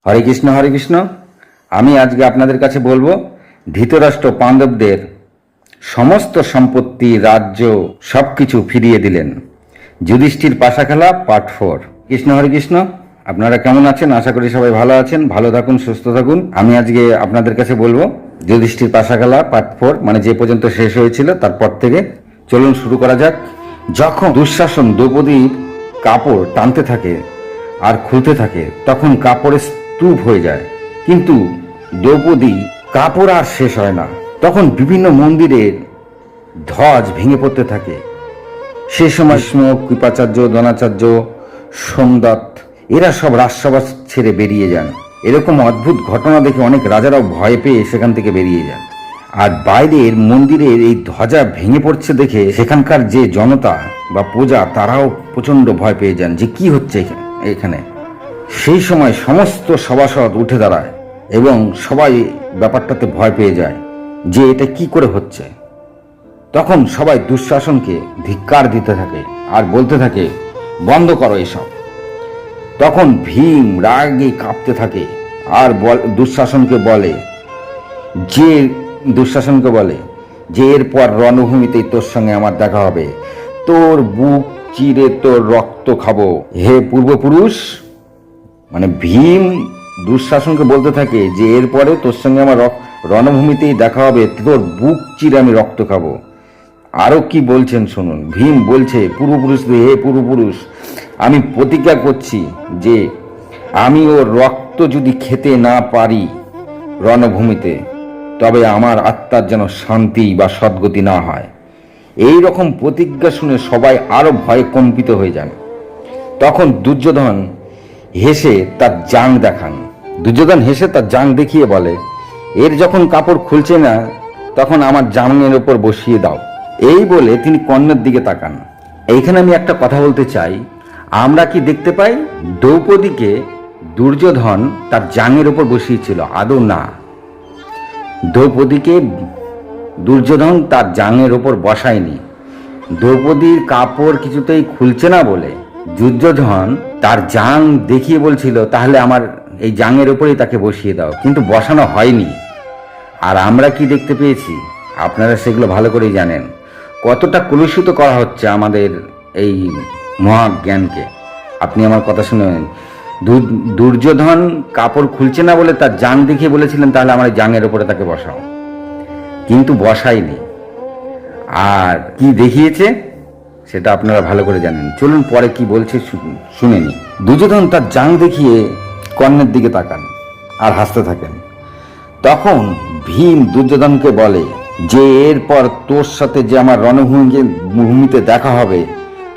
হরে কৃষ্ণ হরে কৃষ্ণ। আমি আজকে আপনাদের কাছে বলবো ধৃতরাষ্ট্র পাণ্ডবদের সমস্ত সম্পত্তি, রাজ্য সবকিছু ফিরিয়ে দিলেন। যুধিষ্ঠির পাশা খেলা পার্ট 4। কৃষ্ণ হরে কৃষ্ণ। আপনারা কেমন আছেন? আশা করি সবাই ভালো আছেন। ভালো থাকুন, সুস্থ থাকুন। আমি আজকে আপনাদের কাছে বলবো যুধিষ্ঠির পাশা খেলা পার্ট 4, মানে যে পর্যন্ত শেষ হয়েছিল তারপর থেকে। চলুন শুরু করা যাক। যখন দুঃশাসন দ্রৌপদীর কাপড় টানতে থাকে আর খুলতে থাকে, তখন কাপড়ের স্তূপ হয়ে যায়। কিন্তু দ্রৌপদী কাপড় আর শেষ হয় না। তখন বিভিন্ন মন্দিরের ধ্বজ ভেঙে পড়তে থাকে। সে সময় কৃপাচার্য, দ্রোণাচার্য, সোমদত্ত এরা সব রাজসভা ছেড়ে বেরিয়ে যান। এরকম অদ্ভুত ঘটনা দেখে অনেক রাজারাও ভয় পেয়ে সেখান থেকে বেরিয়ে যান। আর বাইরের মন্দিরের এই ধ্বজা ভেঙে পড়ছে দেখে সেখানকার যে জনতা বা প্রজা তারাও প্রচণ্ড ভয় পেয়ে যান যে কি হচ্ছে এখানে। সেই সময় সমস্ত সভাসদ উঠে দাঁড়ায় এবং সবাই ব্যাপারটাতে ভয় পেয়ে যায় যে এটা কি করে হচ্ছে। তখন সবাই দুঃশাসনকে ধিক্কার দিতে থাকে আর বলতে থাকে, বন্ধ করো এসব। তখন ভীম রাগে কাঁপতে থাকে আর দুঃশাসনকে বলে যে এরপর রণভূমিতেই তোর সঙ্গে আমার দেখা হবে, তোর বুক চিরে তোর রক্ত খাবো হে পূর্বপুরুষ। মানে ভীম দুঃশাসনকে বলতে থাকে যে এরপরে তোর সঙ্গে আমার রণভূমিতেই দেখা হবে, তোর বুক চিরে আমি রক্ত খাবো। আরো কি বলছেন শুনুন। ভীম বলছে, পূর্বপুরুষদের হে পূর্বপুরুষ, আমি প্রতিজ্ঞা করছি যে আমি ওর রক্ত যদি খেতে না পারি রণভূমিতে, তবে আমার আত্মার যেন শান্তি বা সদ্গতি না হয়। এই রকম প্রতিজ্ঞা শুনে সবাই আরো ভয়ে কম্পিত হয়ে যান। তখন দুর্যোধন হেসে তার জাং দেখান। দেখিয়ে বলে, এর যখন কাপড় খুলছে না তখন আমার জাংয়ের ওপর বসিয়ে দাও। এই বলে তিনি কর্ণের দিকে তাকান। এইখানে আমি একটা কথা বলতে চাই। আমরা কি দেখতে পাই দ্রৌপদীকে দুর্যোধন তার জাংয়ের ওপর বসিয়েছিল? আদৌ না, দ্রৌপদীকে দুর্যোধন তার জাংয়ের ওপর বসায়নি। দ্রৌপদীর কাপড় কিছুতেই খুলছে না বলে দুর্যোধন তার জাং দেখিয়ে বলছিল, তাহলে আমার এই জাংয়ের ওপরেই তাকে বসিয়ে দাও, কিন্তু বসানো হয়নি। আর আমরা কি দেখতে পেয়েছি? আপনারা সেগুলো ভালো করেই জানেন। কতটা কলুষিত করা হচ্ছে আমাদের এই মহাজ্ঞানকে। আপনি আমার কথা শুনেন। দুর্যোধন কাপড় খুলছে না বলে তার জাং দেখিয়ে বলেছিলেন, তাহলে আমার জাংয়ের ওপরে তাকে বসাও, কিন্তু বসায়নি। আর কি দেখিয়েছে সেটা আপনারা ভালো করে জানেন। চলুন পরে কি বলছে শুনে নি। দুর্যোধন তার জাং দেখিয়ে কর্ণের দিকে তাকান আর হাসতে থাকেন। তখন ভীম দুর্যোধনকে বলে যে এরপর তোর সাথে যে আমার রণভূমিতে দেখা হবে,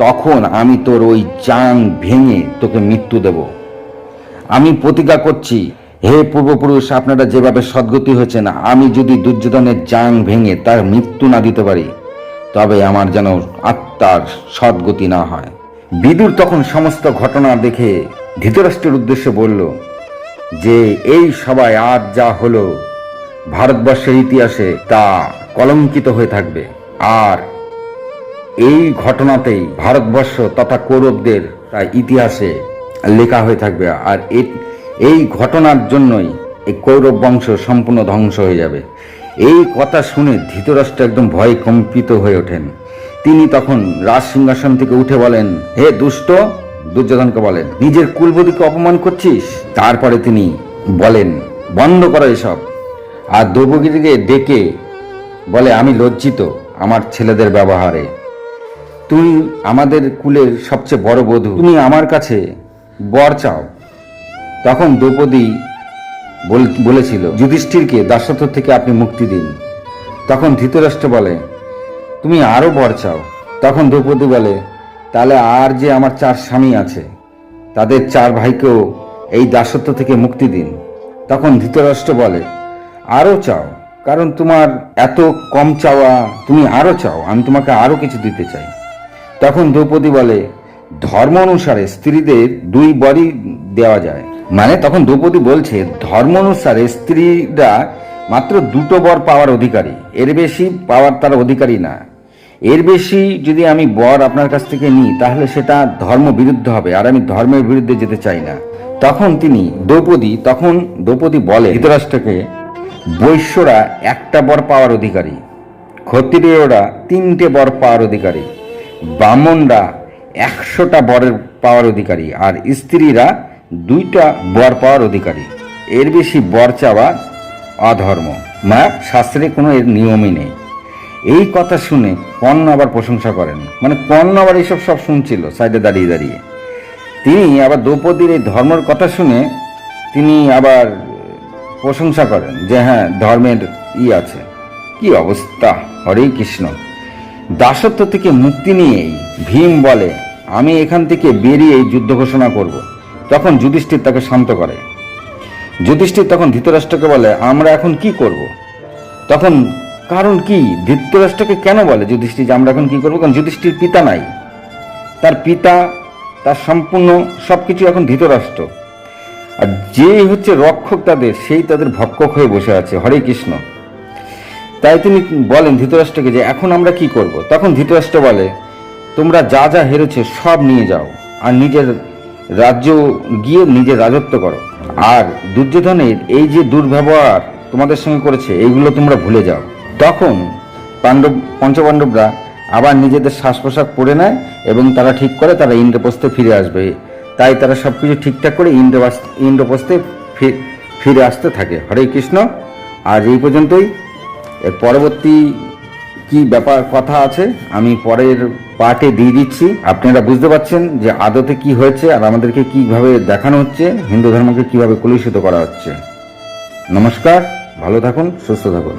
তখন আমি তোর ওই জাং ভেঙে তোকে মৃত্যু দেব। আমি প্রতিজ্ঞা করছি হে পূর্বপুরুষ, আপনারা যেভাবে সদ্গতি হয়েছেন, আমি যদি দুর্যোধনের জাং ভেঙে তার মৃত্যু না দিতে পারি, তবে আমার যেন আত্মার সদ্গতি না হয়। বিদুর তখন সমস্ত ঘটনা দেখে ধৃতরাষ্ট্রের উদ্দেশ্যে বলল যে এই সবাই আজ যা হলো ভারতবর্ষের ইতিহাসে তা কলঙ্কিত হয়ে থাকবে। আর এই ঘটনাতেই ভারতবর্ষ তথা কৌরবদের ইতিহাসে লেখা হয়ে থাকবে। আর এই ঘটনার জন্যই এই কৌরব বংশ সম্পূর্ণ ধ্বংস হয়ে যাবে। এই কথা শুনে ধৃতরাষ্ট্র একদম ভয়ে কম্পিত হয়ে ওঠেন। তিনি তখন রাজ সিংহাসন থেকে উঠে বলেন, হে দুষ্ট, দুর্যোধনকে বলেন, নিজের কুলপতিকে অপমান করছিস? তারপরে তিনি বলেন, বন্ধ করো এসব। আর দ্রৌপদীকে ডেকে বলে, আমি লজ্জিত আমার ছেলেদের ব্যবহারে। তুমি আমাদের কুলের সবচেয়ে বড় বধূ, তুমি আমার কাছে বর চাও। তখন দ্রৌপদী বলেছিল, যুধিষ্ঠিরকে দাসত্ব থেকে আপনি মুক্তি দিন। তখন ধৃতরাষ্ট্র বলে, তুমি আরো বর চাও। তখন দ্রৌপদী বলে, তাহলে আর যে আমার 4 স্বামী আছে তাদের 4 ভাইকেও এই দাসত্ব থেকে মুক্তি দিন। তখন ধৃতরাষ্ট্র বলে, আরো চাও, কারণ তোমার এত কম চাওয়া, তুমি আরো চাও, আমি তোমাকে আরো কিছু দিতে চাই। তখন দ্রৌপদী বলে, ধর্ম অনুসারে স্ত্রীদের 2 বরই দেওয়া যায়। মানে তখন দ্রৌপদী বলছে, ধর্ম অনুসারে স্ত্রীরা মাত্র 2টো বর পাওয়ার অধিকারী, এর বেশি পাওয়ার তার অধিকারী না। এর বেশি যদি আমি বর আপনার কাছ থেকে নিই তাহলে সেটা ধর্ম বিরুদ্ধ হবে, আর আমি ধর্মের বিরুদ্ধে যেতে চাই না। তখন দ্রৌপদী বলে ধৃতরাষ্ট্রকে, বৈশ্যরা একটা বর পাওয়ার অধিকারী, ক্ষত্রিয়রা 3টে বর পাওয়ার অধিকারী, ব্রাহ্মণরা 100টা বরের পাওয়ার অধিকারী, আর স্ত্রীরা 2টা বর পাওয়ার অধিকারী। এর বেশি বর চাওয়া অধর্ম, শাস্ত্রে কোনো এর নিয়মই নেই। এই কথা শুনে কর্ণ আবার প্রশংসা করেন, কর্ণ আবার এইসব সব শুনছিল সাইডে দাঁড়িয়ে দাঁড়িয়ে। তিনি আবার দ্রৌপদীর এই ধর্মের কথা শুনে তিনি আবার প্রশংসা করেন যে হ্যাঁ, ধর্মের আছে। কি অবস্থা! হরে কৃষ্ণ। দাসত্ব থেকে মুক্তি নিয়েই ভীম বলে, আমি এখান থেকে বেরিয়ে যুদ্ধ ঘোষণা করব। তখন যুধিষ্ঠির তাকে শান্ত করে। যুধিষ্ঠির তখন ধৃতরাষ্ট্রকে বলে, আমরা এখন কি করব? তখন কারণ কি, ধৃতরাষ্ট্রকে কেন বলে যুধিষ্ঠির যে আমরা এখন কি করবো? কারণ যুধিষ্ঠির পিতা নাই, তার পিতা, তার সম্পূর্ণ সবকিছু এখন ধৃতরাষ্ট্র, আর যেই হচ্ছে রক্ষক তাদের, সেই তাদের ভক্ষক হয়ে বসে আছে। হরে কৃষ্ণ। তাই তিনি বলেন ধৃতরাষ্ট্রকে যে এখন আমরা কি করব? তখন ধৃতরাষ্ট্র বলে, তোমরা যা যা হেরেছ সব নিয়ে যাও, আর নিজের রাজ্য গিয়ে নিজের রাজত্ব করো, আর দুর্যোধনের এই যে দুর্ব্যবহার তোমাদের সঙ্গে করেছে এইগুলো তোমরা ভুলে যাও। তখন পঞ্চপাণ্ডবরা আবার নিজেদের শ্বাস পোশাক পরে নেয় এবং তারা ঠিক করে তারা ইন্দ্রপ্রস্থে ফিরে আসবে। তাই তারা সবকিছু ঠিকঠাক করে ইন্দ্রপ্রস্থে ফিরে আসতে থাকে। হরে কৃষ্ণ। আজ এই পর্যন্তই। এর পরবর্তী কি ব্যাপার কথা আছে আমি পরের পার্টে দিয়ে দিচ্ছি। আপনারা বুঝতে পারছেন যে আদতে কি হয়েছে আর আমাদেরকে কিভাবে দেখানো হচ্ছে, হিন্দু ধর্মকে কিভাবে কলুষিত করা হচ্ছে। নমস্কার, ভালো থাকুন, সুস্থ থাকুন।